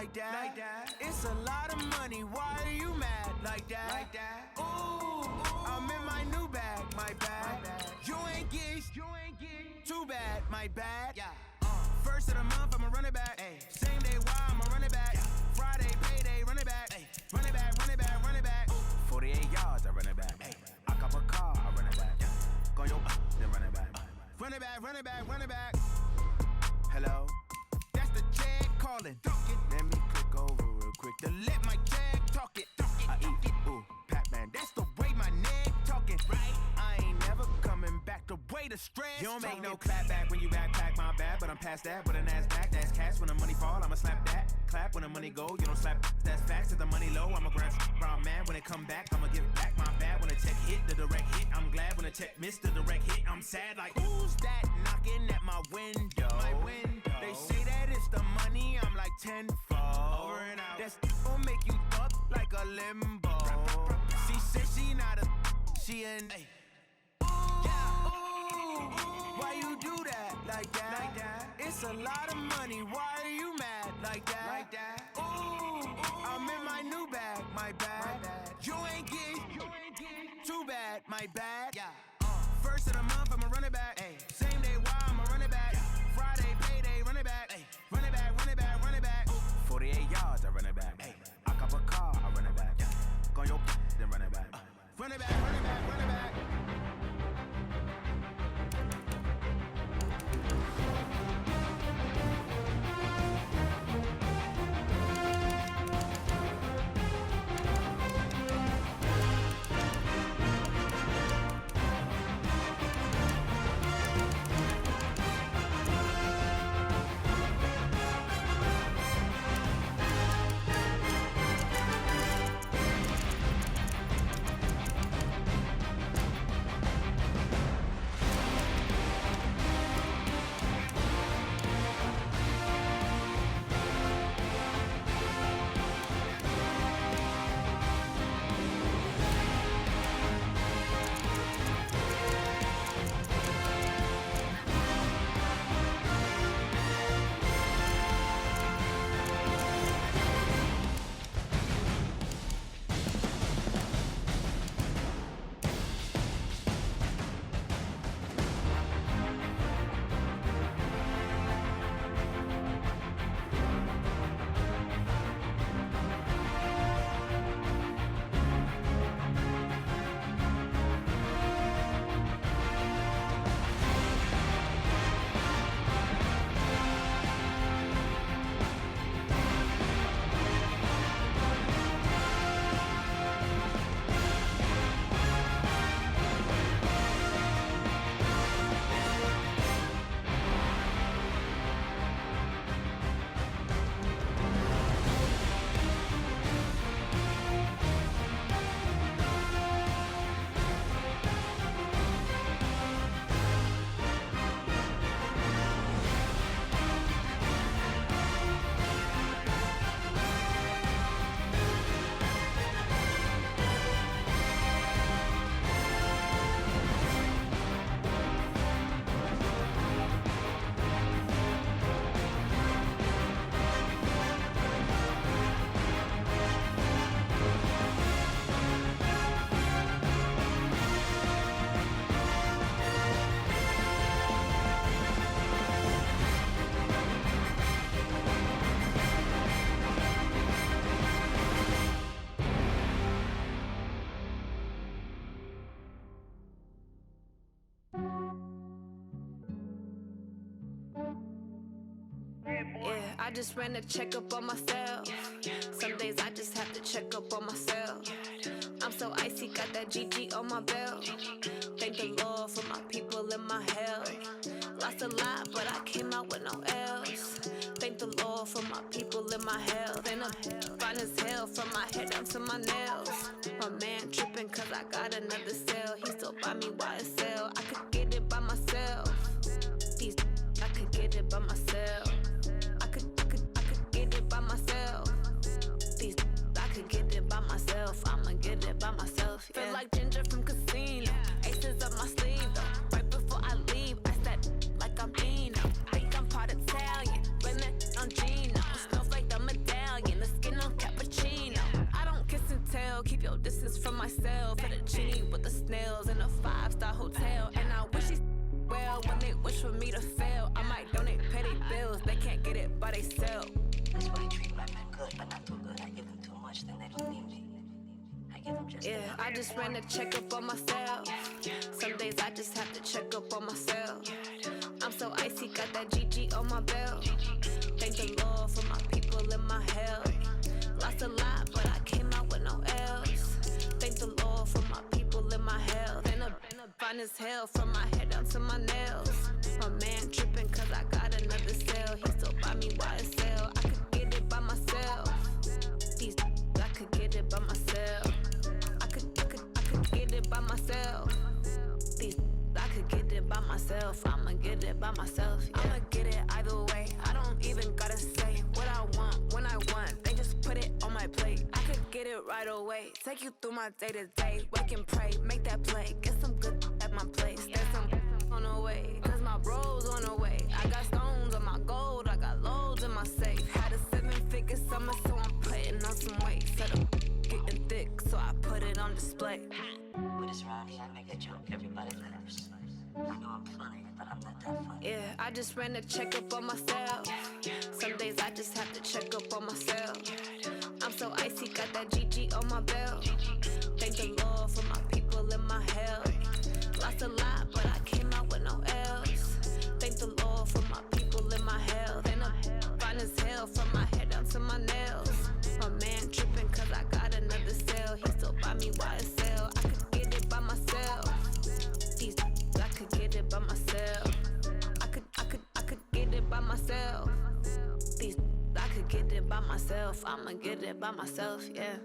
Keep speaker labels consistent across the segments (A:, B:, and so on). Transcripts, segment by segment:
A: like that. It's a lot of money, why are you mad like that? Ooh, I'm in my new bag, my bad. You ain't get too bad, my bad. First of the month, I'ma run it back. Same day, why I'ma run it back. Friday, payday, run it back. Run it back, run it back, run it back. 48 yards, I run it back. I cop a car, I run it back. Go yo, then run it back. Run it back, run it back, run it back. Hello? That's the jag calling. Let me click over real quick to let my jag talk it. I eat it, ooh, Pac-Man. That's the way my neck talking. I ain't never coming back the way the stress. You don't make no clap back when you backpack, my bad. But I'm past that, but an ass back. That's cash when the money fall, I'ma slap that. Clap when the money go, you don't slap. That's facts. If the money low, I'ma grab brown man. When it come back, I'ma give it back. My bad when the check hit, the direct hit. I'm glad when the check missed the direct hit. I'm sad like, who's that knocking at my window? They say that it's the money, I'm like tenfold. Over and out. That's gon' make you up like a limbo. She said she not a, she an. Ooh, why you do that like that? It's a lot of money, why are you mad like that? Ooh, I'm in my new bag, my bad. You ain't get too bad, my bad. First of the month, I'ma run it back. Same day, why I'ma run it back. Friday, payday, run it back. Run it back, run it back, run it back. 48 yards, I run it back. I cop a car, I run it back. Go yo, then run it back. Run it back, run it back, run it back.
B: Yeah, I just ran a checkup on myself. Some days I just have to check up on myself. I'm so icy, got that GG on my belt. Thank the Lord for my people and my health. Lost a lot, but I came out with no L's. Thank the Lord for my people and my health. And I'm fine as hell from my head down to my nails. My man tripping cause I got another cell. He still buy me YSL. I could get it by myself. These I could get it by myself. I could get it by myself. These I could get it by myself. I'ma get it by myself. Yeah. Feel like Ginger from Casino. Aces up my sleeve though. Right before I leave, I said like I'm Dino. Think I'm part Italian. Blame it on Gino. Smells like the medallion. distance from myself. For the genie with the snails in a 5-star hotel. And I wish these well when they wish for me to fail. I might donate petty bills, they can't get it by they sell.
C: That's why I treat black men good, but not too good. I give them too much, then they don't need me. I give them just enough.
B: I just ran a checkup on myself. Some days I just have to check up on myself. I'm so icy, got that GG on my belt. Thank the Lord for my people in my health. Lost a lot, but I came out with no L's. Thank the Lord for my people in my health. And I'm fine as hell from my head down to my nails. My man tripping cause I got another cell. He still buy me YSL. I could get it by myself. These I could get it by myself. I could get it by myself. These I could get it by myself. I'ma get it by myself. Yeah. I'ma get it either way. I don't even gotta say what I want when I want. They just put it on my plate. I could get it right away. Take you through my day to day. Wake and pray, make that play. Get some good at my place. There's some on the way. Cause my bros on the way. I got stones on my gold. I got loads in my safe. Had a 7-figure summer, so I'm putting on some weight. Said I'm getting thick, so I put it on display.
C: With this round here, I make a joke, everybody laughs. I know I'm funny, but I'm not that funny.
B: Yeah, I just ran a checkup on myself. Some days I just have to check up on myself. I'm so icy, got that GG on my belt. Thank the Lord for my people in my health. Lost a lot, but I came out with no L's. Thank the Lord for my people in my health. And I'm fine as hell from my head down to my nails. My man tripping cause I got another cell. He still buy me YSL. I could get it by myself. These I could get it by myself. I could get it by myself. These I could get it by myself. I'ma get it by myself, yeah.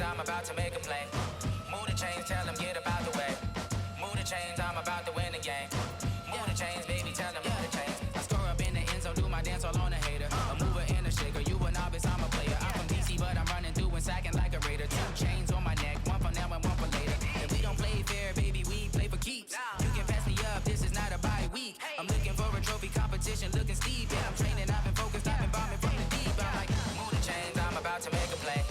D: I'm about to make a play. Move the chains, tell them get up out the way. Move the chains, I'm about to win the game. Move the chains, baby, tell them move the chains. I score up in the end zone, do my dance all on a hater. A mover and a shaker, you a novice, I'm a player. I'm from DC, but I'm running through and sacking like a raider. 2 chains on my neck, one for now and one for later. If we don't play fair, baby, we play for keeps. You can pass me up, this is not a bye week. I'm looking for a trophy competition, looking steep. Yeah, I'm training, I've been focused, I've been bombing from the deep. I'm like, move the chains, I'm about to make a play.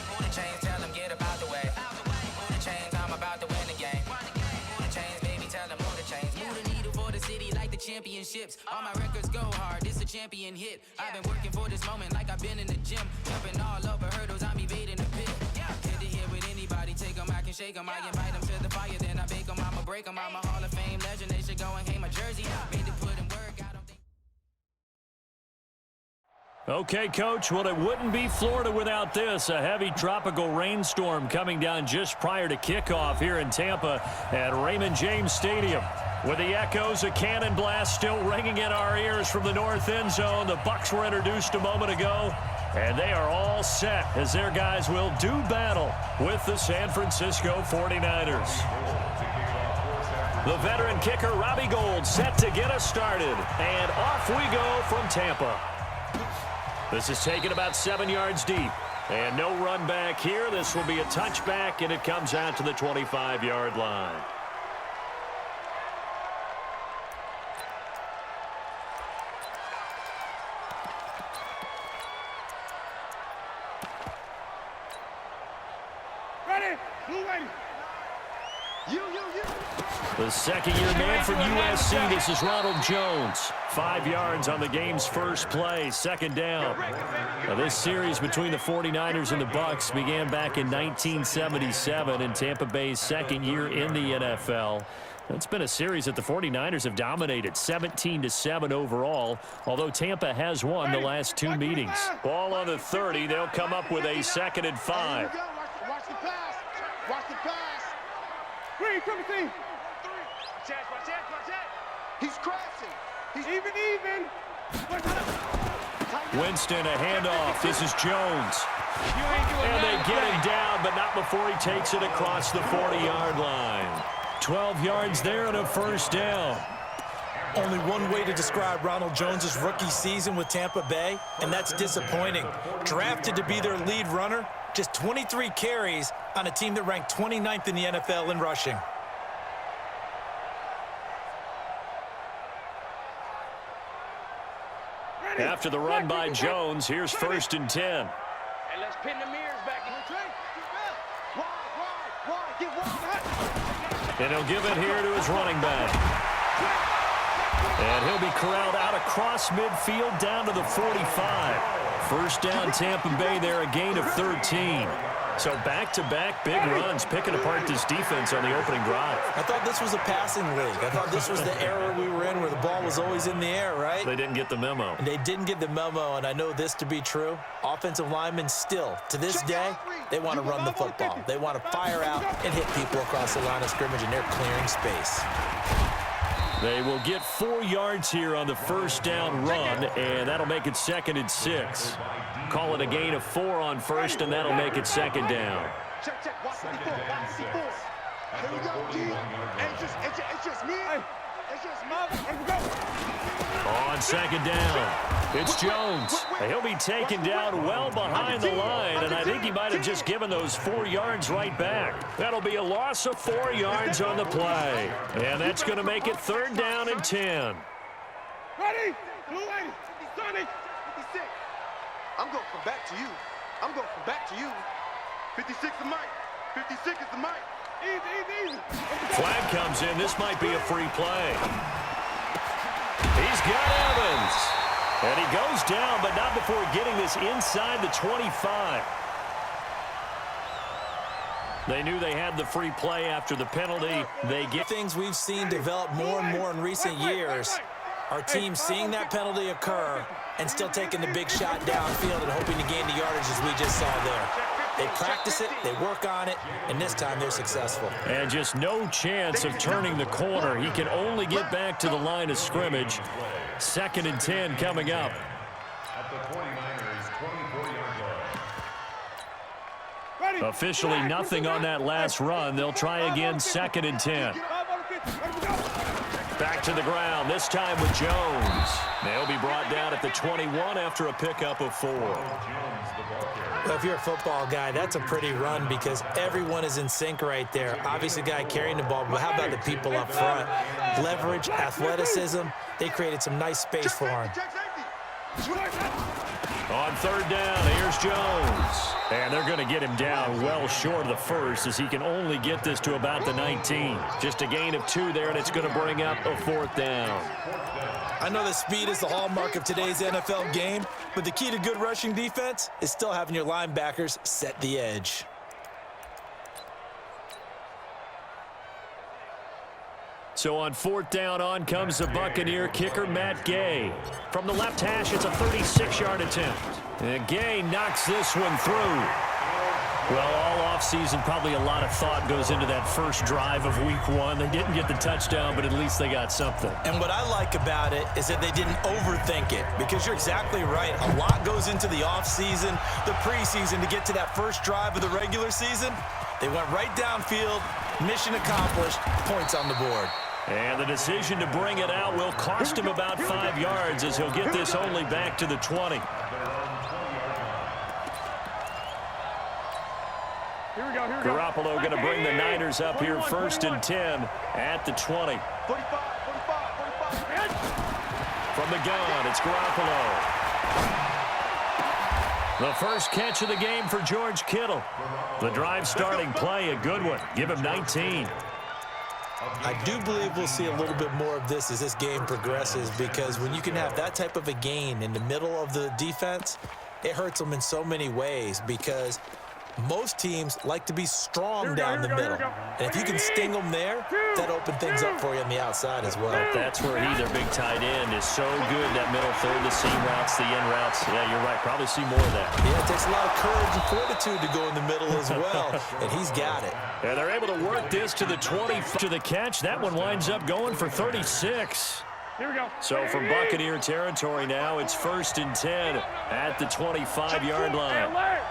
D: Move the chains, tell them get up out the way. Move the chains, I'm about to win the game. Move the chains, baby, tell them move the chains. Move the needle for the city like the championships. All my records go hard, this a champion hit. I've been working for this moment like I've been in the gym. Jumping all over hurdles, I'm evading the pit. Hit to hit with anybody, take them, I can shake them. I invite them to the fire, then I bake them, I'ma break them. I'm a Hall of Fame legend, they should go and hang my jersey. Made to put in work, I don't think.
E: Okay, Coach, well, it wouldn't be Florida without this. A heavy tropical rainstorm coming down just prior to kickoff here in Tampa at Raymond James Stadium. With the echoes of cannon blast still ringing in our ears from the north end zone, the Bucs were introduced a moment ago, and they are all set as their guys will do battle with the San Francisco 49ers. The veteran kicker, Robbie Gould, set to get us started, and off we go from Tampa. This is taken about 7 yards deep. And no run back here. This will be a touchback, and it comes out to the 25-yard line.
F: Ready? Blue lady. You.
E: The second-year man from USC, this is Ronald Jones. 5 yards on the game's first play, second down. Now, this series between the 49ers and the Bucs began back in 1977 in Tampa Bay's second year in the NFL. It's been a series that the 49ers have dominated, 17-7 overall, although Tampa has won the last 2 meetings. Ball on the 30. They'll come up with a 2nd and 5.
F: Watch the pass. Watch the pass. Read, come see. He's crashing. He's even.
E: Winston, a handoff. This is Jones. And they get him down, but not before he takes it across the 40-yard line. 12 yards there and a first down.
G: Only one way to describe Ronald Jones' rookie season with Tampa Bay, and that's disappointing. Drafted to be their lead runner, just 23 carries on a team that ranked 29th in the NFL in rushing.
E: After the run by Jones, here's 1st and 10.
F: And let's pin the mirrors back.
E: And he'll give it here to his running back. And he'll be corralled out across midfield down to the 45. First down, Tampa Bay there, a gain of 13. So back-to-back big runs, picking apart this defense on the opening drive.
G: I thought this was a passing league. I thought this was the era we were in where the ball was always in the air, right?
E: They didn't get the memo.
G: And they didn't get the memo, and I know this to be true. Offensive linemen still, to this day, they want to run the football. They want to fire out and hit people across the line of scrimmage, and they're clearing space.
E: They will get 4 yards here on the first down run, and that'll make it 2nd and 6. Call it a gain of 4 on first, and that'll make it 2nd down.
F: Check. Watch the four. Here we go, G. It's just me. It's just me. Here we go.
E: On 2nd down, it's Jones. He'll be taken down well behind the line, and I think he might have just given those 4 yards right back. That'll be a loss of 4 yards on the play. And that's going to make it 3rd down and 10.
F: Ready? Blue lady. Sonny. 56. I'm going to come back to you. 56 is Mike. 56 is the Mike. Easy.
E: Flag comes in. This might be a free play. He's got Evans. And he goes down, but not before getting this inside the 25. They knew they had the free play after the penalty. They get
G: things we've seen develop more and more in recent years. Our team seeing that penalty occur and still taking the big shot downfield and hoping to gain the yardage as we just saw there. They practice it, they work on it, and this time they're successful.
E: And just no chance of turning the corner. He can only get back to the line of scrimmage. 2nd and 10 coming up. Officially nothing on that last run. They'll try again, 2nd and 10. Back to the ground, this time with Jones. They'll be brought down at the 21 after a pickup of 4.
G: Well, if you're a football guy, that's a pretty run because everyone is in sync right there. Obviously, the guy carrying the ball, but how about the people up front? Leverage, athleticism, they created some nice space for him.
E: On 3rd down, here's Jones. And they're going to get him down well short of the first as he can only get this to about the 19. Just a gain of 2 there, and it's going to bring up a 4th down.
G: I know that speed is the hallmark of today's NFL game, but the key to good rushing defense is still having your linebackers set the edge.
E: So on 4th down, on comes the Buccaneer kicker, Matt Gay. From the left hash, it's a 36-yard attempt. And Gay knocks this one through. Well, all offseason, probably a lot of thought goes into that first drive of Week 1. They didn't get the touchdown, but at least they got something.
G: And what I like about it is that they didn't overthink it, because you're exactly right. A lot goes into the offseason, the preseason, to get to that first drive of the regular season. They went right downfield, mission accomplished, points on the board.
E: And the decision to bring it out will cost him about 5 yards as he'll get this only back to the 20. Garoppolo going to bring the Niners up here 1st and 10 at the 20.
F: 45.
E: From the gun, it's Garoppolo. The first catch of the game for George Kittle. The drive starting play, a good one. Give him 19.
G: I do believe we'll see a little bit more of this as this game progresses, because when you can have that type of a gain in the middle of the defense, it hurts them in so many ways, because most teams like to be strong down the middle. And if you can sting them there, that opens things up for you on the outside as well.
E: That's where their big tight end, is so good, that middle third, the seam routes, the in routes. Yeah, you're right. Probably see more of that.
G: Yeah, it takes a lot of courage and fortitude to go in the middle as well, and he's got it.
E: And they're able to work this to the 20 to the catch. That one winds up going for 36.
F: Here we go.
E: So from Buccaneer territory now, it's 1st and 10 at the 25-yard line.
F: Alert!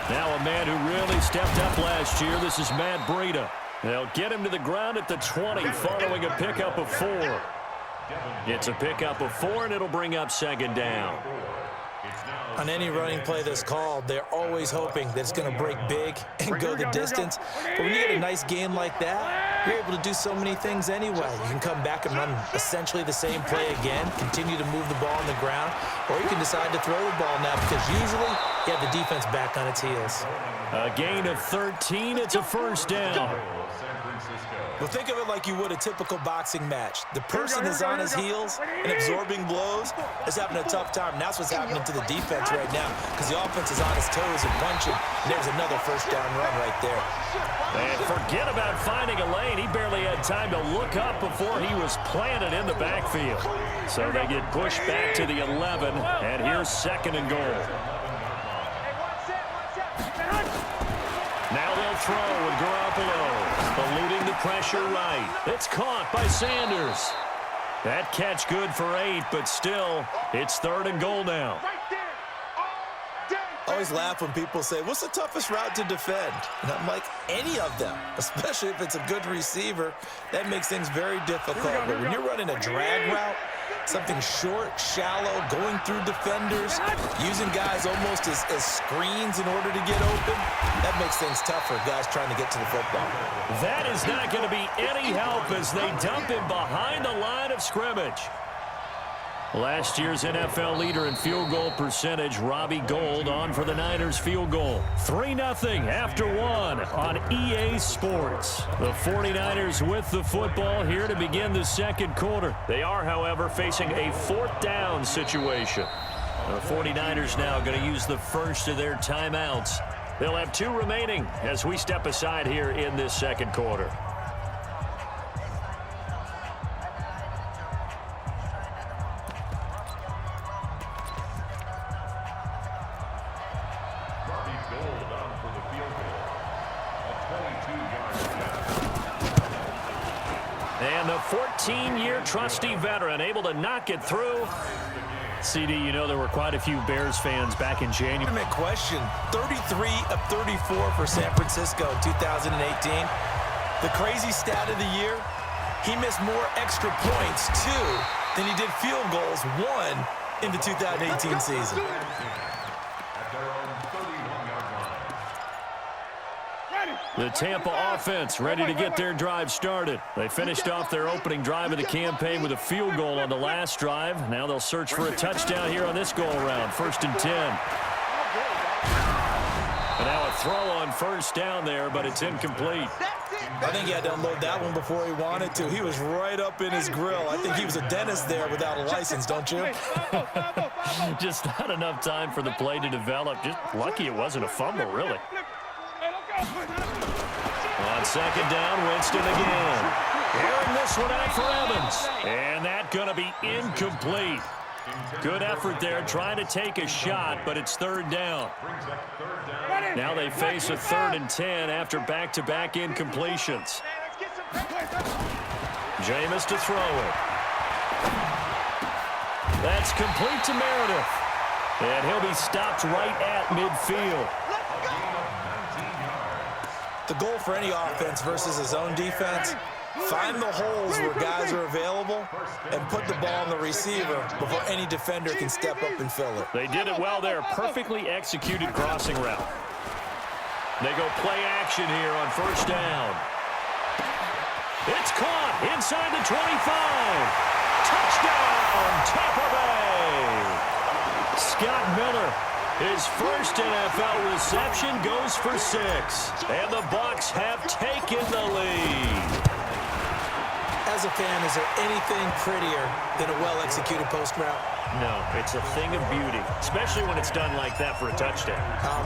E: Now a man who really stepped up last year. This is Matt Breida. They'll get him to the ground at the 20 following a pickup of 4. It's a pickup of 4, and it'll bring up 2nd down.
G: On any running play that's called, they're always hoping that it's going to break big and go the distance. But when you get a nice gain like that, you're able to do so many things anyway. You can come back and run essentially the same play again, continue to move the ball on the ground, or you can decide to throw the ball now because usually you have the defense back on its heels.
E: A gain of 13. It's a 1st down.
G: Well, think of it like you would a typical boxing match. The person is on his heels and absorbing blows is having a tough time. And that's what's happening to the defense right now because the offense is on his toes and punching. And there's another 1st down run right there.
E: And forget about finding a lane. He barely had time to look up before he was planted in the backfield. So they get pushed back to the 11, and here's 2nd and goal. Now they'll throw with Garoppolo, eluding the pressure right. It's caught by Sanders. That catch good for 8, but still, it's 3rd and goal now.
G: I always laugh when people say, what's the toughest route to defend? And I'm like, any of them, especially if it's a good receiver. That makes things very difficult. But when you're running a drag route, something short, shallow, going through defenders, using guys almost as screens in order to get open, that makes things tough for guys trying to get to the football.
E: That is not going to be any help as they dump him behind the line of scrimmage. Last year's NFL leader in field goal percentage, Robbie Gould, on for the Niners field goal. 3-0 after 1 on EA Sports. The 49ers with the football here to begin the 2nd quarter. They are, however, facing a 4th down situation. The 49ers now going to use the first of their timeouts. They'll have 2 remaining as we step aside here in this 2nd quarter. And the 14-year trusty veteran able to knock it through. CD, you know there were quite a few Bears fans back in January.
G: Legitimate question. 33 of 34 for San Francisco in 2018. The crazy stat of the year, he missed more extra points, 2, than he did field goals, 1, in the 2018 season.
E: The Tampa offense ready to get their drive started. They finished off their opening drive of the campaign with a field goal on the last drive. Now they'll search for a touchdown here on this go-around. 1st and 10. And now a throw on 1st down there, but it's incomplete.
G: I think he had to unload that one before he wanted to. He was right up in his grill. I think he was a dentist there without a license, don't you?
E: Just not enough time for the play to develop. Just lucky it wasn't a fumble, really. On 2nd down, Winston again. Airing this one out for Evans. And that going to be incomplete. Good effort there trying to take a shot, but it's 3rd down. Now they face a 3rd and 10 after back-to-back incompletions. Jameis to throw it. That's complete to Meredith. And he'll be stopped right at midfield.
G: The goal for any offense versus his own defense, find the holes where guys are available and put the ball on the receiver before any defender can step up and fill it.
E: They did it well there. Perfectly executed crossing route. They go play action here on 1st down. It's caught inside the 25. Touchdown, Tampa Bay. Scott Miller. His first NFL reception goes for 6. And the Bucs have taken the lead.
G: As a fan, is there anything prettier than a well-executed post route?
E: No, it's a thing of beauty, especially when it's done like that for a touchdown.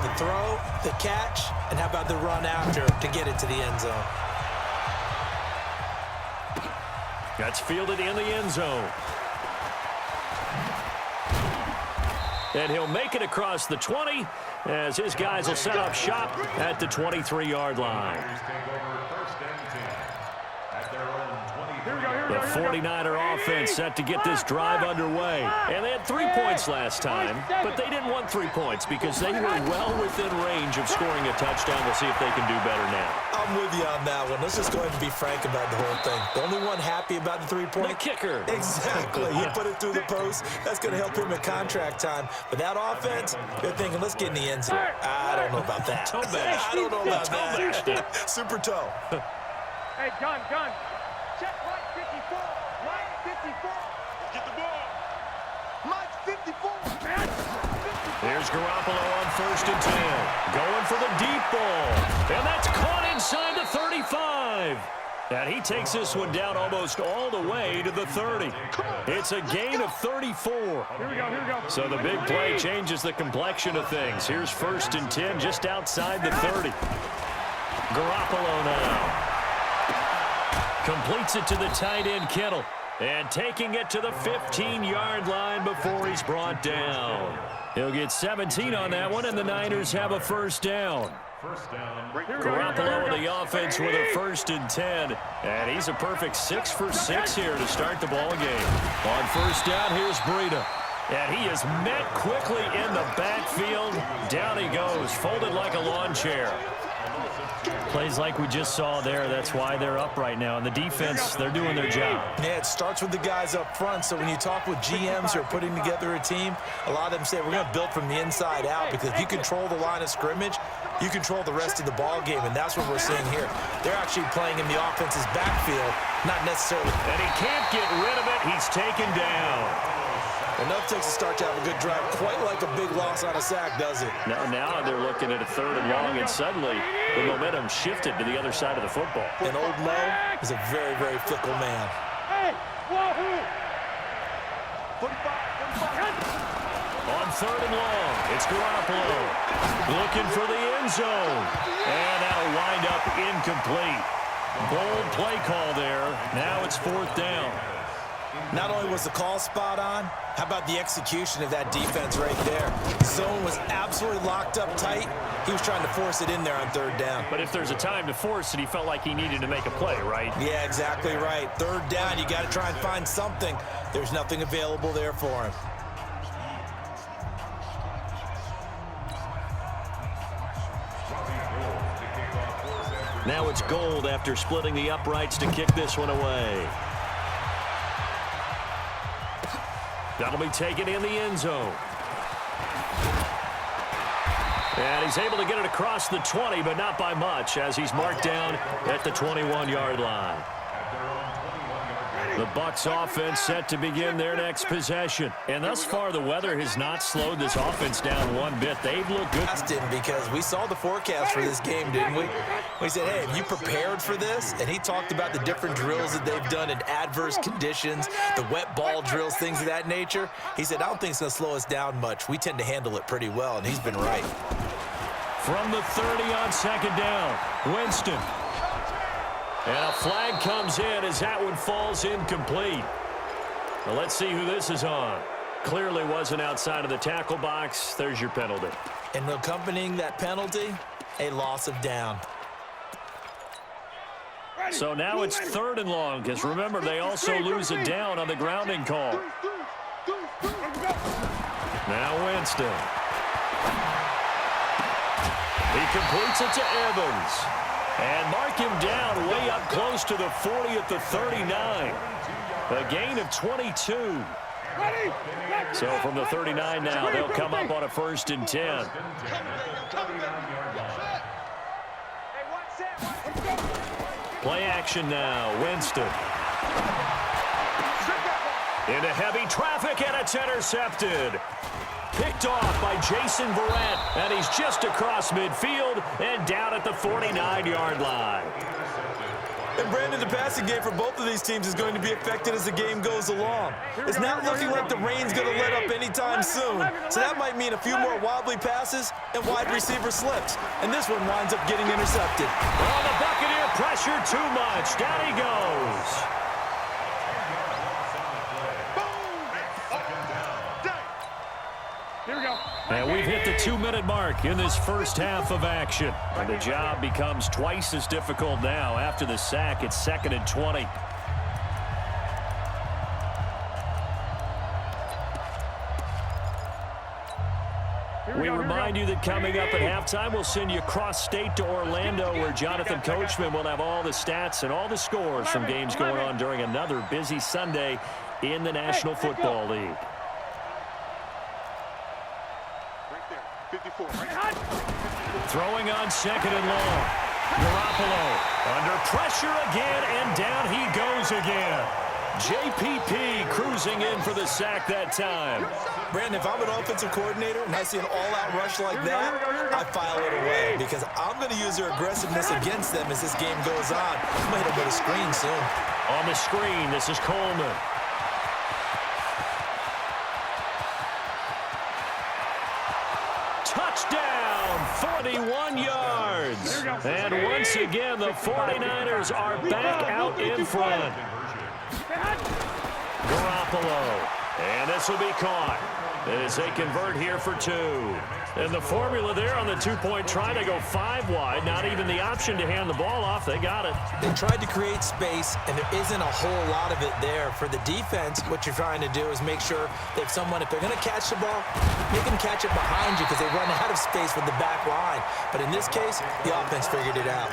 G: The throw, the catch, and how about the run after to get it to the end zone? That's
E: fielded in the end zone. and he'll make it across the 20 as his guys will set up shop at the 23-yard line. The 49er offense set to get this drive underway. And they had 3 points last time, but they didn't want 3 points because they were well within range of scoring a touchdown. We'll see if they can do better now.
G: I'm with you on that one. Let's just go ahead and be frank about the whole thing. The only one happy about the 3-point?
E: The kicker.
G: Exactly. He put it through the post. That's going to help him in contract time. But that offense, they're thinking, let's get in the end zone. I don't know about that. I don't know about that. Super toe.
F: Hey, gun. Check Mike 54. Mike 54. Get the ball. Mike 54.
E: Here's Garoppolo on 1st and 10. Going for the deep ball. And that's caught inside the 35. And he takes this one down almost all the way to the 30. It's a gain of 34.
F: Here we go.
E: So the big play changes the complexion of things. Here's 1st and 10 just outside the 30. Garoppolo now. Completes it to the tight end, Kittle. And taking it to the 15-yard line before he's brought down. He'll get 17 on that one, and the Niners have a first down. Garoppolo with the offense with a 1st and 10. And he's a perfect 6 for 6 here to start the ball game. On 1st down, here's Breida. And he is met quickly in the backfield. Down he goes, folded like a lawn chair. Plays like we just saw there. That's why they're up right now. And the defense, they're doing their job.
G: Yeah, it starts with the guys up front. So when you talk with GMs who are putting together a team, a lot of them say we're going to build from the inside out, because if you control the line of scrimmage, you control the rest of the ball game, and that's what we're seeing here. They're actually playing in the offense's backfield, not necessarily.
E: And he can't get rid of it. He's taken down.
G: Enough takes to start to have a good drive, quite like a big loss on a sack, does it?
E: Now they're looking at a 3rd and long, and suddenly the momentum shifted to the other side of the football.
G: And old Mo is a very, very fickle man.
F: Hey, whoa! 45.
E: On 3rd and long, it's Garoppolo looking for the end zone. And that'll wind up incomplete. Bold play call there. Now it's 4th down.
G: Not only was the call spot on, how about the execution of that defense right there? The zone was absolutely locked up tight. He was trying to force it in there on 3rd down.
E: But if there's a time to force it, he felt like he needed to make a play, right?
G: Yeah, exactly right. 3rd down, you got to try and find something. There's nothing available there for him.
E: Now it's Gold after splitting the uprights to kick this one away. That'll be taken in the end zone. And he's able to get it across the 20, but not by much, as he's marked down at the 21-yard line. The Bucs offense set to begin their next possession. And thus far, the weather has not slowed this offense down one bit. They've looked good.
G: Because we saw the forecast for this game, didn't we? We said, hey, have you prepared for this? And he talked about the different drills that they've done in adverse conditions, the wet ball drills, things of that nature. He said, I don't think it's going to slow us down much. We tend to handle it pretty well, and he's been right.
E: From the 30 on 2nd down, Winston. And a flag comes in as that one falls incomplete. Well, let's see who this is on. Clearly wasn't outside of the tackle box. There's your penalty.
G: And accompanying that penalty, a loss of down.
E: So now it's 3rd and long, because remember, they also lose it down on the grounding call. Now Winston. He completes it to Evans. And mark him down way up close to the 40 at the 39. A gain of 22. So from the 39 now, they'll come up on a 1st and 10. Play action now, Winston. Into heavy traffic, and it's intercepted. Picked off by Jason Verrett, and he's just across midfield and down at the 49-yard line.
G: And Brandon, the passing game for both of these teams is going to be affected as the game goes along. It's not looking like the rain's going to let up anytime soon, so that might mean a few more wobbly passes and wide receiver slips. And this one winds up getting intercepted.
E: Oh, the Buccaneer pressure too much. Down he goes.
F: Here we go.
E: And we've hit the 2-minute mark in this first half of action. And the job becomes twice as difficult now. After the sack, it's 2nd and 20. We remind you that coming up at halftime, we'll send you cross-state to Orlando, where Jonathan Coachman will have all the stats and all the scores from games going on during another busy Sunday in the National Football League. Throwing on 2nd and long. Garoppolo under pressure again, and down he goes again. JPP cruising in for the sack that time.
G: Brandon, if I'm an offensive coordinator and I see an all-out rush like that, I file it away because I'm going to use their aggressiveness against them as this game goes on. I'm going to hit them with a screen soon.
E: On the screen, this is Coleman. Touchdown, 41 yards. And once again, the 49ers are back out in front. Garoppolo. And this will be caught as they convert here for 2. And the formula there on the 2-point try to go 5 wide. Not even the option to hand the ball off. They got it.
G: They tried to create space, and there isn't a whole lot of it there. For the defense, what you're trying to do is make sure that someone, if they're going to catch the ball, make them catch it behind you because they run out of space with the back line. But in this case, the offense figured it out.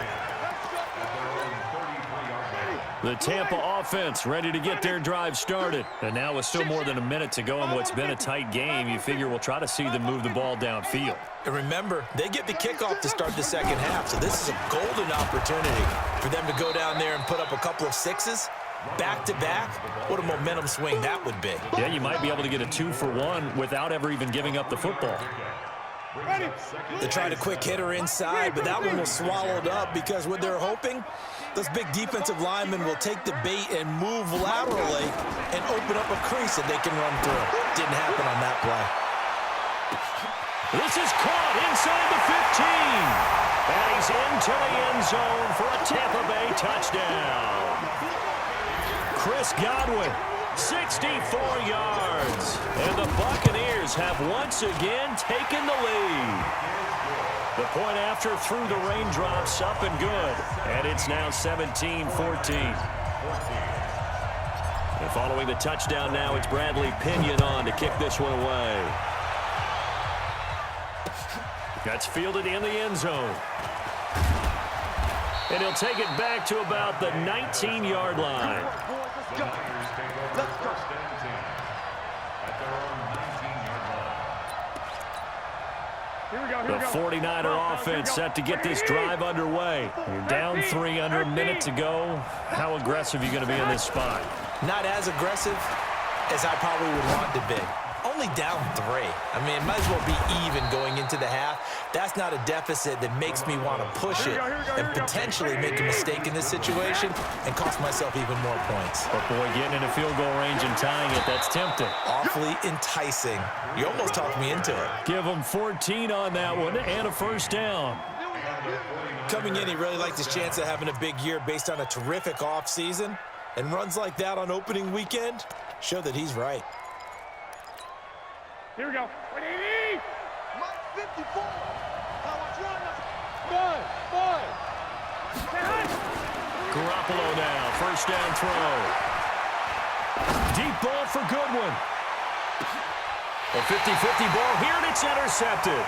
E: The Tampa offense ready to get their drive started. And now with still more than a minute to go in what's been a tight game, you figure we'll try to see them move the ball downfield.
G: And remember, they get the kickoff to start the second half, so this is a golden opportunity for them to go down there and put up a couple of 6s back-to-back. What a momentum swing that would be.
E: Yeah, you might be able to get a 2-for-1 without ever even giving up the football.
G: They tried a quick hitter inside, but that one was swallowed up because what they're hoping, those big defensive linemen will take the bait and move laterally and open up a crease that they can run through. Didn't happen on that play.
E: This is caught inside the 15. And he's into the end zone for a Tampa Bay touchdown. Chris Godwin, 64 yards. And the Buccaneers have once again taken the lead. The point after through the raindrops, up and good. And it's now 17-14. And following the touchdown now, it's Bradley Pinion on to kick this one away. That's fielded in the end zone. And he'll take it back to about the 19-yard line. The 49er offense set to get this drive underway. You're down 3 under a minute to go. How aggressive are you going to be in this spot?
G: Not as aggressive as I probably would want to be. Only down 3. I mean, it might as well be even going into the half. That's not a deficit that makes me want to push it and potentially make a mistake in this situation and cost myself even more points.
E: But boy, getting in a field goal range and tying it, that's tempting.
G: Awfully enticing. You almost talked me into it.
E: Give him 14 on that one and a first down.
G: Coming in, he really liked his chance of having a big year based on a terrific offseason. And runs like that on opening weekend show that he's right.
F: Here we go. Mike 54.
E: Garoppolo now, first down throw. Deep ball for Goodwin. A 50-50 ball here, and it's intercepted.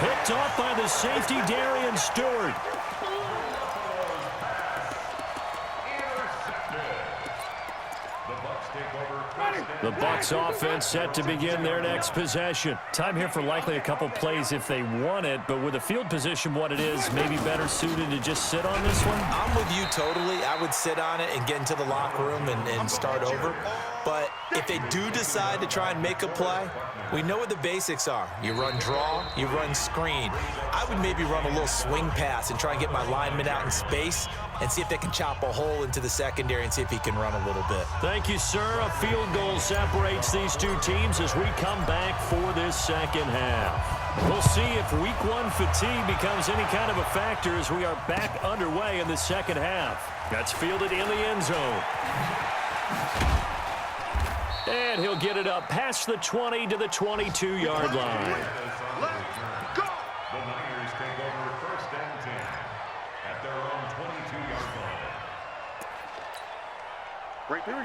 E: Picked off by the safety, Darian Stewart. The Bucs offense set to begin their next possession. Time here for likely a couple plays if they want it, but with the field position what it is, maybe better suited to just sit on this one?
G: I'm with you totally. I would sit on it and get into the locker room and start over. But if they do decide to try and make a play, we know what the basics are. You run draw, you run screen. I would maybe run a little swing pass and try and get my lineman out in space and see if they can chop a hole into the secondary and see if he can run a little bit.
E: Thank you, sir. A field goal separates these two teams as we come back for this second half. We'll see if week 1 fatigue becomes any kind of a factor as we are back underway in the second half. That's fielded in the end zone. And he'll get it up past the 20 to the 22-yard line.
F: Let's go!
H: The Niners take over first and 10 at their own 22-yard line.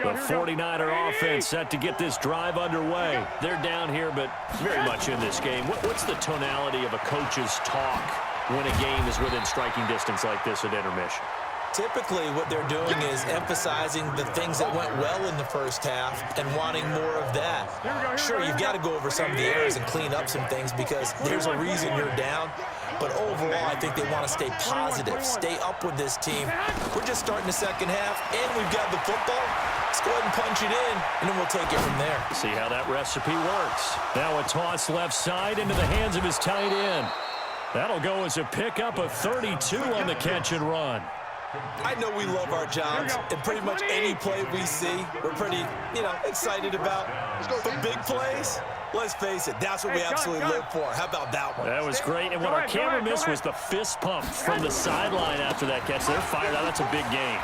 E: The 49er offense set to get this drive underway. They're down here, but very much in this game. What's the tonality of a coach's talk when a game is within striking distance like this at intermission?
G: Typically, what they're doing is emphasizing the things that went well in the first half and wanting more of that. Sure, you've got to go over some of the errors and clean up some things because there's a reason you're down. But overall, I think they want to stay positive, stay up with this team. We're just starting the second half, and we've got the football. Let's go ahead and punch it in, and then we'll take it from there.
E: See how that recipe works. Now a toss left side into the hands of his tight end. That'll go as a pickup of 32 on the catch and run.
G: I know we love our jobs, and pretty much any play we see, we're pretty, excited about. But big plays, let's face it, that's what we absolutely live for. How about that one?
E: That was great, and what our camera missed was the fist pump from the sideline after that catch. They're fired out. That's a big gain.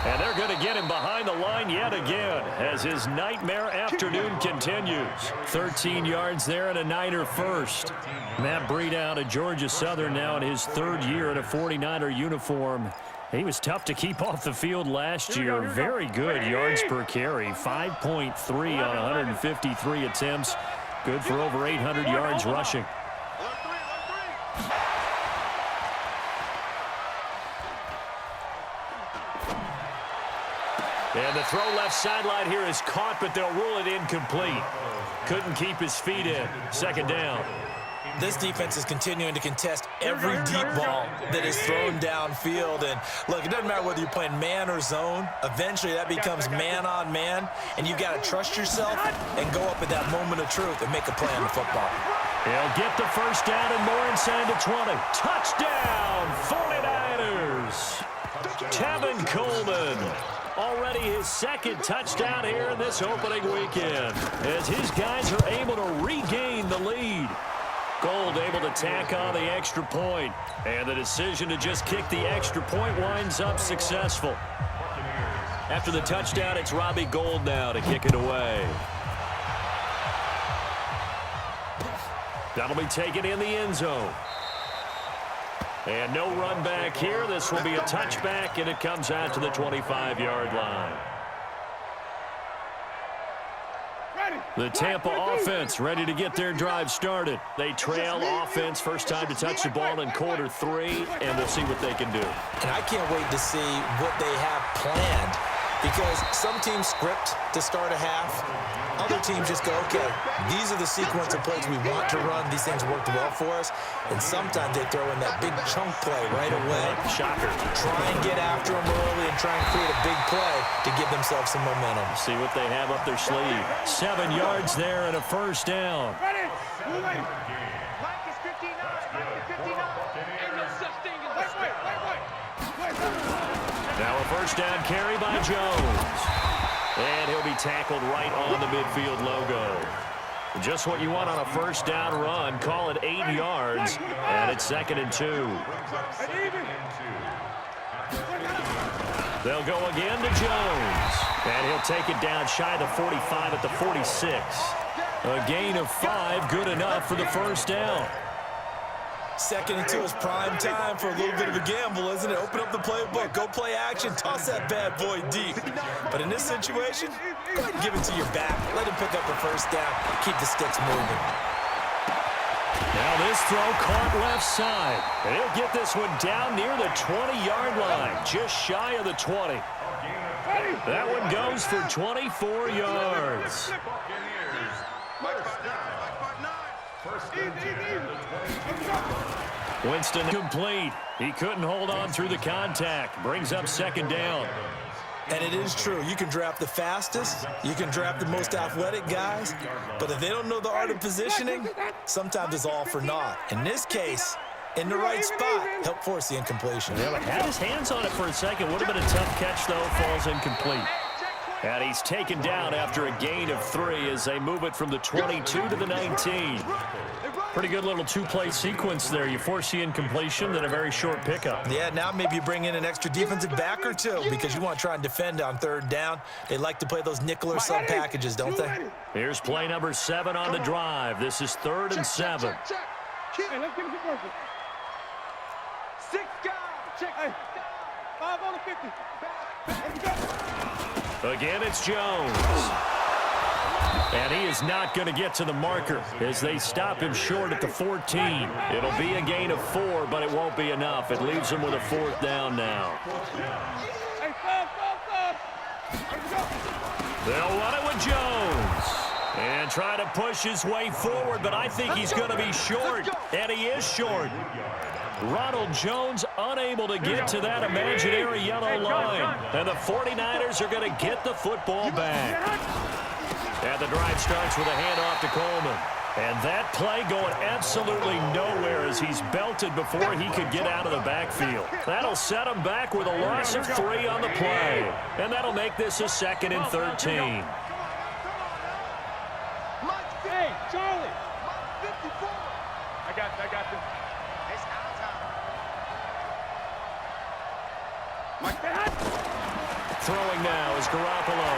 E: And they're going to get him behind the line yet again as his nightmare afternoon continues. 13 yards there and a Niner first. Matt Breida out of Georgia Southern now in his third year in a 49er uniform. He was tough to keep off the field last year. Very good yards per carry. 5.3 on 153 attempts. Good for over 800 yards rushing. And the throw left sideline here is caught, but they'll rule it incomplete. Couldn't keep his feet in. Second down.
G: This defense is continuing to contest every deep ball that is thrown downfield. And, look, it doesn't matter whether you're playing man or zone. Eventually, that becomes man on man, and you've got to trust yourself and go up at that moment of truth and make a play on the football.
E: He'll get the first down and more inside the 20. Touchdown, 49ers. Tevin Coleman. Already his second touchdown here in this opening weekend as his guys are able to regain the lead. Gold able to tack on the extra point, and the decision to just kick the extra point winds up successful. After the touchdown, it's Robbie Gould now to kick it away. That'll be taken in the end zone. And no run back here. This will be a touchback, and it comes out to the 25-yard line. The Tampa offense ready to get their drive started. They trail offense, first time to touch the ball in quarter 3, and we'll see what they can do.
G: And I can't wait to see what they have planned because some teams script to start a half. Other teams just go, okay, these are the sequence of plays we want to run. These things worked well for us. And sometimes they throw in that big chunk play right away.
E: Shocker.
G: Try and get after them early and try and create a big play to give themselves some momentum.
E: See what they have up their sleeve. 7 yards there and a first down.
F: Ready? Mike is 59. Mike is 59. Ain't no such thing as wait.
E: Now a first down carry by Jones. And he'll be tackled right on the midfield logo. Just what you want on a first down run. Call it 8 yards, and it's 2nd and 2. They'll go again to Jones. And he'll take it down shy of the 45 at the 46. A gain of 5, good enough for the first down.
G: 2nd and 2 is prime time for a little bit of a gamble, isn't it? Open up the playbook, go play action, toss that bad boy deep. But in this situation, go ahead and give it to your back. Let him pick up the first down. Keep the sticks moving.
E: Now this throw caught left side. And he'll get this one down near the 20-yard line, just shy of the 20. That one goes for 24 yards. Winston complete. He couldn't hold on through the contact. Brings up 2nd down.
G: And it is true. You can draft the fastest. You can draft the most athletic guys. But if they don't know the art of positioning, sometimes it's all for naught. In this case, in the right spot, help force the incompletion.
E: Yeah, but had his hands on it for a second. Would have been a tough catch, though. Falls incomplete. And he's taken down after a gain of 3 as they move it from the 22 to the 19. Pretty good little two-play sequence there. You force the incompletion, then a very short pickup.
G: Yeah, now maybe you bring in an extra defensive back or two because you want to try and defend on 3rd down. They like to play those nickel or sub packages, don't they?
E: Here's play number 7 on the drive. This is 3rd and 7.
F: Hey, let's get it working. 6 guys. Check. Hey, 5 on the 50. Let's go.
E: Again, it's Jones. And he is not going to get to the marker as they stop him short at the 14. It'll be a gain of 4, but it won't be enough. It leaves him with a 4th down now.
F: Hey, stop.
E: They'll run it with Jones. And try to push his way forward, but I think he's going to be short. And he is short. Ronald Jones unable to get to that imaginary yellow line. And the 49ers are going to get the football back. And the drive starts with a handoff to Coleman. And that play going absolutely nowhere as he's belted before he could get out of the backfield. That'll set him back with a loss of 3 on the play. And that'll make this a 2nd and 13.
F: Hey, Charlie. 54. I got this. It's our time.
E: Throwing now is Garoppolo.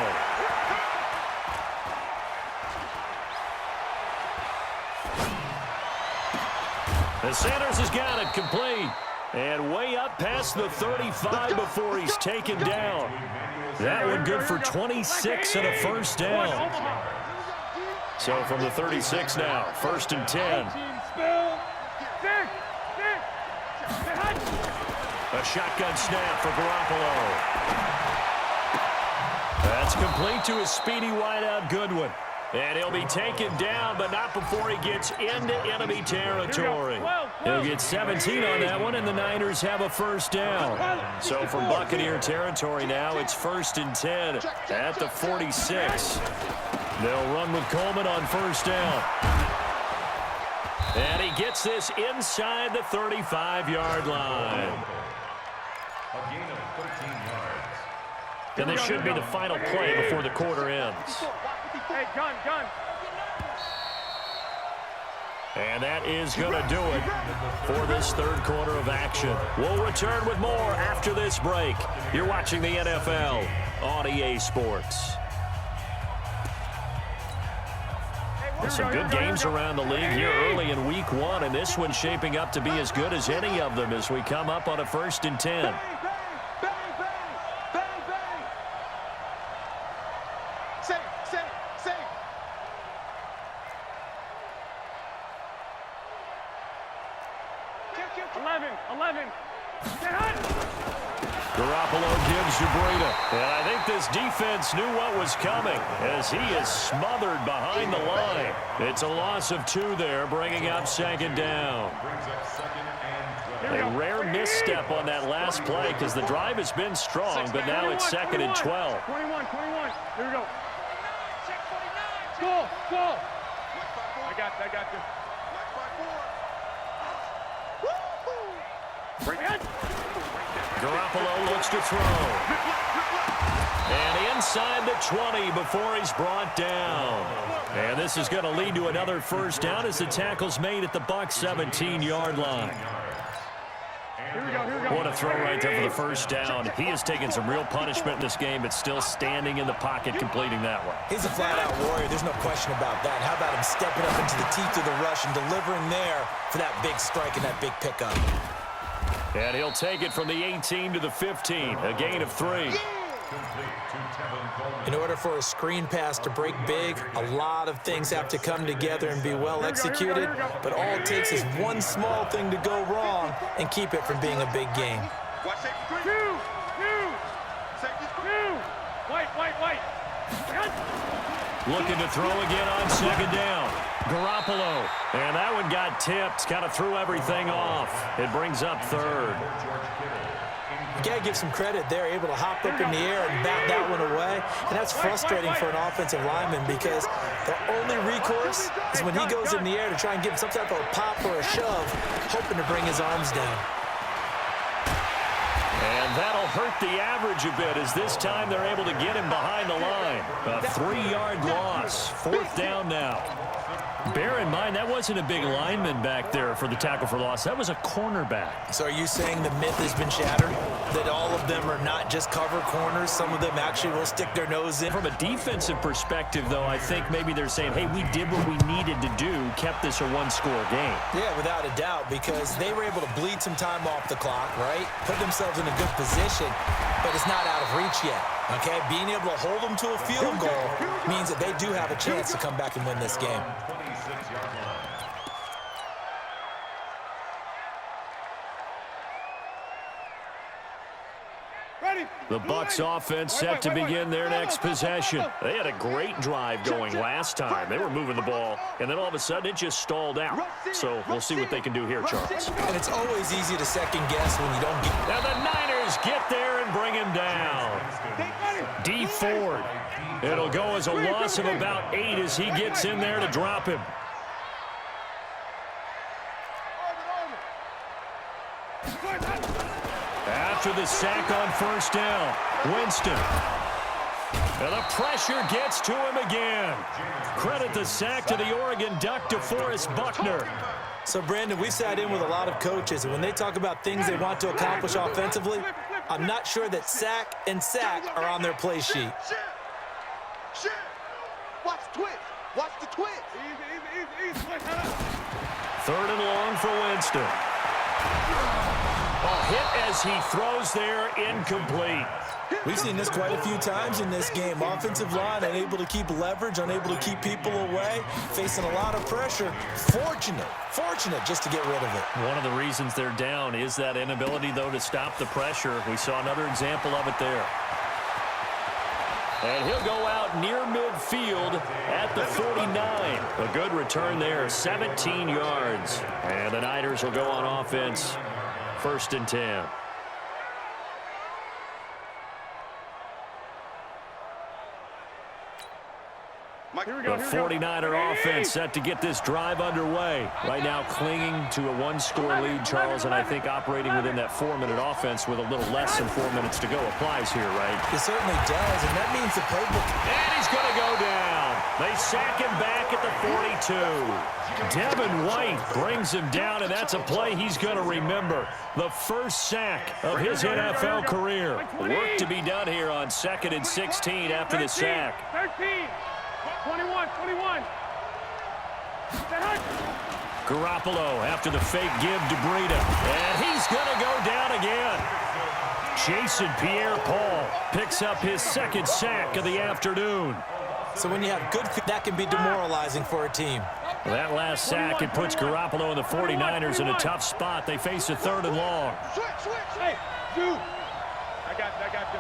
E: The Sanders has got it complete. And way up past the 35 before he's taken down. That one good for 26 and a 1st down. So from the 36 now, 1st and 10. A shotgun snap for Garoppolo. That's complete to his speedy wideout Goodwin. And he'll be taken down, but not before he gets into enemy territory. He'll get 17 on that one, and the Niners have a 1st down. So from Buccaneer territory now, it's 1st and 10 at the 46. They'll run with Coleman on 1st down. And he gets this inside the 35-yard line.
H: A gain of 13 yards.
E: And this should be the final play before the quarter ends.
F: Hey, gun.
E: And that is going to do it for this 3rd quarter of action. We'll return with more after this break. You're watching the NFL on EA Sports. Some good games around the league here early in week 1, and this one's shaping up to be as good as any of them as we come up on a 1st and 10. Garoppolo gives to Breida. And I think this defense knew what was coming as he is smothered behind the line. It's a loss of 2 there, bringing up 2nd down. A rare misstep on that last play because the drive has been strong, but now it's 2nd and 12.
F: 21. Here we go. Go. I got you.
E: Garoppolo looks to throw. And inside the 20 before he's brought down. And this is going to lead to another 1st down as the tackle's made at the Bucs 17-yard line. What a throw right there for the 1st down. He has taken some real punishment in this game, but still standing in the pocket, completing that one.
G: He's a flat-out warrior. There's no question about that. How about him stepping up into the teeth of the rush and delivering there for that big strike and that big pickup?
E: And he'll take it from the 18 to the 15, a gain of 3.
G: In order for a screen pass to break big, a lot of things have to come together and be well executed, but all it takes is one small thing to go wrong and keep it from being a big game.
F: White.
E: Looking to throw again on 2nd down. Garoppolo. And that one got tipped, kind of threw everything off. It brings up 3rd.
G: You got to give some credit there, able to hop up in the air and bat that one away. And that's frustrating for an offensive lineman because the only recourse is when he goes in the air to try and give some type of a pop or a shove, hoping to bring his arms down.
E: And And that'll hurt the average a bit as this time they're able to get him behind the line. A 3-yard loss. 4th down now. Bear in mind, that wasn't a big lineman back there for the tackle for loss. That was a cornerback.
G: So are you saying the myth has been shattered? That all of them are not just cover corners? Some of them actually will stick their nose in?
E: From a defensive perspective, though, I think maybe they're saying, hey, we did what we needed to do, kept this a one-score game.
G: Yeah, without a doubt, because they were able to bleed some time off the clock, right? Put themselves in a good position, but it's not out of reach yet. Okay, being able to hold them to a field goal means that they do have a chance to come back and win this game.
H: 26-yard line.
E: The Bucs offense set to begin their next possession. They had a great drive going last time. They were moving the ball, and then all of a sudden it just stalled out. So we'll see what they can do here, Charles.
G: And it's always easy to second guess when you don't get...
E: Now the Niners get there and bring him down. D Ford. It'll go as a loss of about 8 as he gets in there to drop him. After the sack on 1st down, Winston. And the pressure gets to him again. Credit the sack to the Oregon Duck, DeForest Buckner.
G: So, Brandon, we sat in with a lot of coaches, and when they talk about things they want to accomplish offensively, I'm not sure that sack and sack are on their play sheet.
F: Shit. Watch the twitch. Watch the twitch. Easy.
E: 3rd and long for Winston. A hit as he throws there, incomplete.
G: We've seen this quite a few times in this game. Offensive line unable to keep leverage, unable to keep people away, facing a lot of pressure. Fortunate just to get rid of it.
E: One of the reasons they're down is that inability, though, to stop the pressure. We saw another example of it there. And he'll go out near midfield at the 49. A good return there, 17 yards. And the Niners will go on offense, 1st and 10. The 49er offense set to get this drive underway. Right now clinging to a 1-score lead, Charles, and I think operating within that 4-minute offense with a little less than 4 minutes to go applies here, right?
G: It certainly does, and that means the playbook.
E: And he's going to go down. They sack him back at the 42. Devin White brings him down, and that's a play he's going to remember. The first sack of his NFL career. Work to be done here on 2nd and 16 after the sack.
I: 21.
E: Garoppolo after the fake give to Breida. And he's going to go down again. Jason Pierre-Paul picks up his 2nd sack of the afternoon.
G: So when you have good, that can be demoralizing for a team.
E: Well, that last sack, it puts Garoppolo and the 49ers in a tough spot. They face a 3rd and long.
F: Switch.
I: Hey, dude. I got you.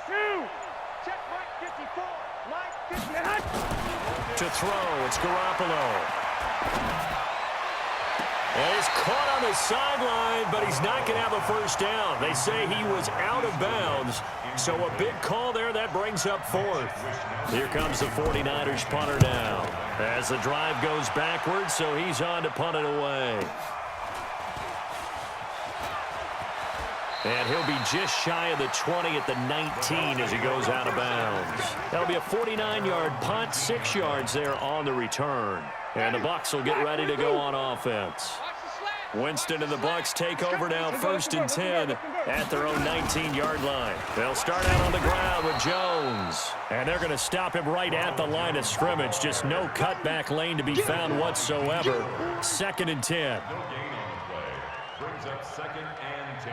I: 2. Check Mike 54. Mike 54.
E: To throw, it's Garoppolo. And he's caught on the sideline, but he's not going to have a 1st down. They say he was out of bounds, so a big call there that brings up 4th. Here comes the 49ers punter now as the drive goes backwards, so he's on to punt it away. And he'll be just shy of the 20 at the 19 as he goes out of bounds. That'll be a 49-yard punt, 6 yards there on the return. And the Bucs will get ready to go on offense. Winston and the Bucs take over now, 1st and 10 at their own 19-yard line. They'll start out on the ground with Jones. And they're going to stop him right at the line of scrimmage. Just no cutback lane to be found whatsoever. 2nd and 10.
H: No gain on the play. Brings up 2nd and 10.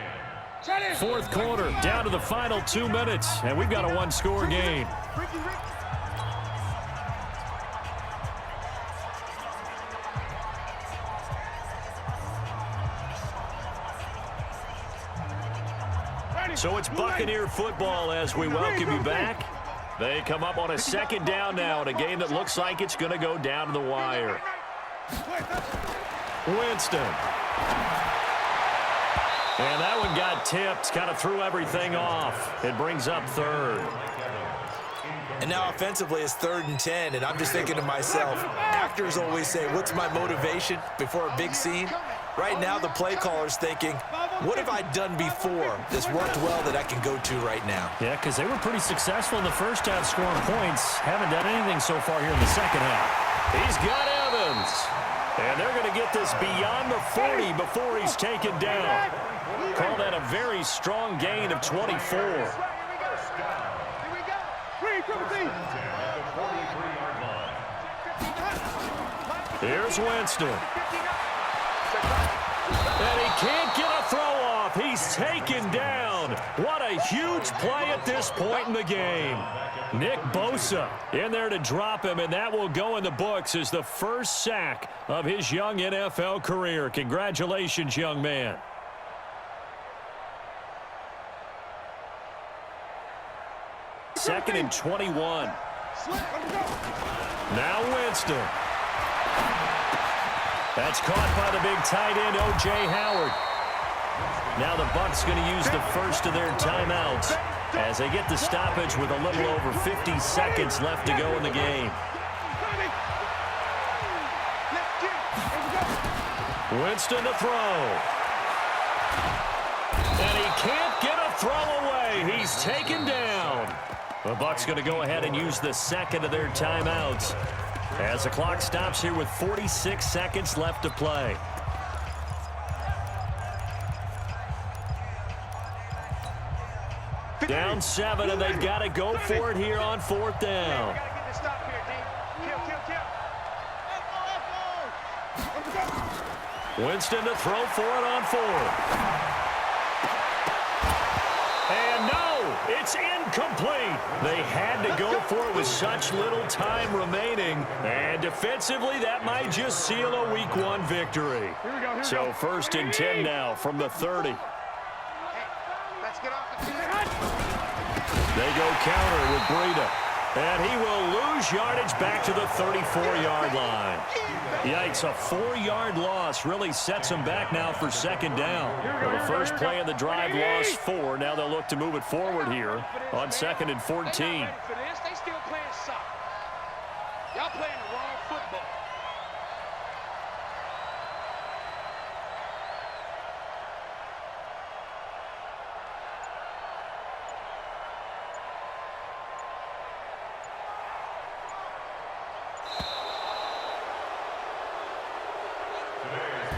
E: 4th quarter, down to the final 2 minutes, and we've got a 1-score game. So it's Buccaneer football as we welcome you back. They come up on a 2nd down now in a game that looks like it's going to go down to the wire. Winston. And that one got tipped, kind of threw everything off. It brings up 3rd.
G: And now offensively, it's 3rd and 10, and I'm just thinking to myself, actors always say, what's my motivation before a big scene? Right now, the play caller's thinking, what have I done before that's worked well that I can go to right now?
E: Yeah, because they were pretty successful in the first half scoring points. Haven't done anything so far here in the second half. He's got Evans. And they're going to get this beyond the 40 before he's taken down. Call that a very strong gain of 24. Here's Winston. And he can't get a throw off. He's taken down. What a huge play at this point in the game. Nick Bosa in there to drop him, and that will go in the books as the first sack of his young NFL career. Congratulations, young man. Second and 21. Now Winston. That's caught by the big tight end, O.J. Howard. Now the Bucs going to use the first of their timeouts as they get the stoppage with a little over 50 seconds left to go in the game. Winston to throw. And he can't get a throw away. He's taken down. The Bucs going to go ahead and use the second of their timeouts as the clock stops here with 46 seconds left to play. Down 7, and they've got to go for it here on 4th down. Winston to throw for it on 4th. And no, it's incomplete. They had to go for it with such little time remaining. And defensively, that might just seal a Week 1 victory. So 1st and 10 now from the 30. They go counter with Breida. And he will lose yardage back to the 34-yard line. Yikes, a 4-yard loss really sets him back now for 2nd down. Well, the first play of the drive lost 4. Now they'll look to move it forward here on 2nd and 14.
I: They still playing soccer. Y'all playing the wrong football.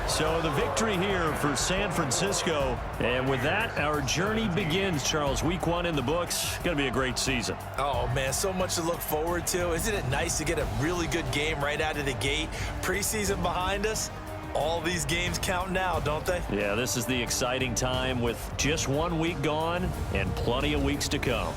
E: So the victory here for San Francisco. And with that, our journey begins, Charles. Week 1 in the books. Going to be a great season.
G: Oh, man, so much to look forward to. Isn't it nice to get a really good game right out of the gate? Preseason behind us. All these games count now, don't they?
E: Yeah, this is the exciting time with just 1 week gone and plenty of weeks to come.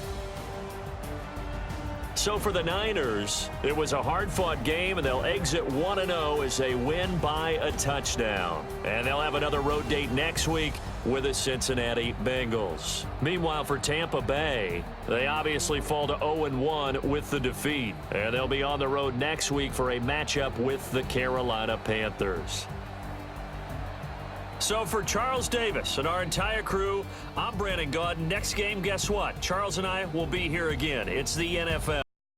E: So for the Niners, it was a hard-fought game, and they'll exit 1-0 as they win by a touchdown. And they'll have another road date next week with the Cincinnati Bengals. Meanwhile, for Tampa Bay, they obviously fall to 0-1 with the defeat. And they'll be on the road next week for a matchup with the Carolina Panthers. So for Charles Davis and our entire crew, I'm Brandon Gaudin. Next game, guess what? Charles and I will be here again. It's the NFL.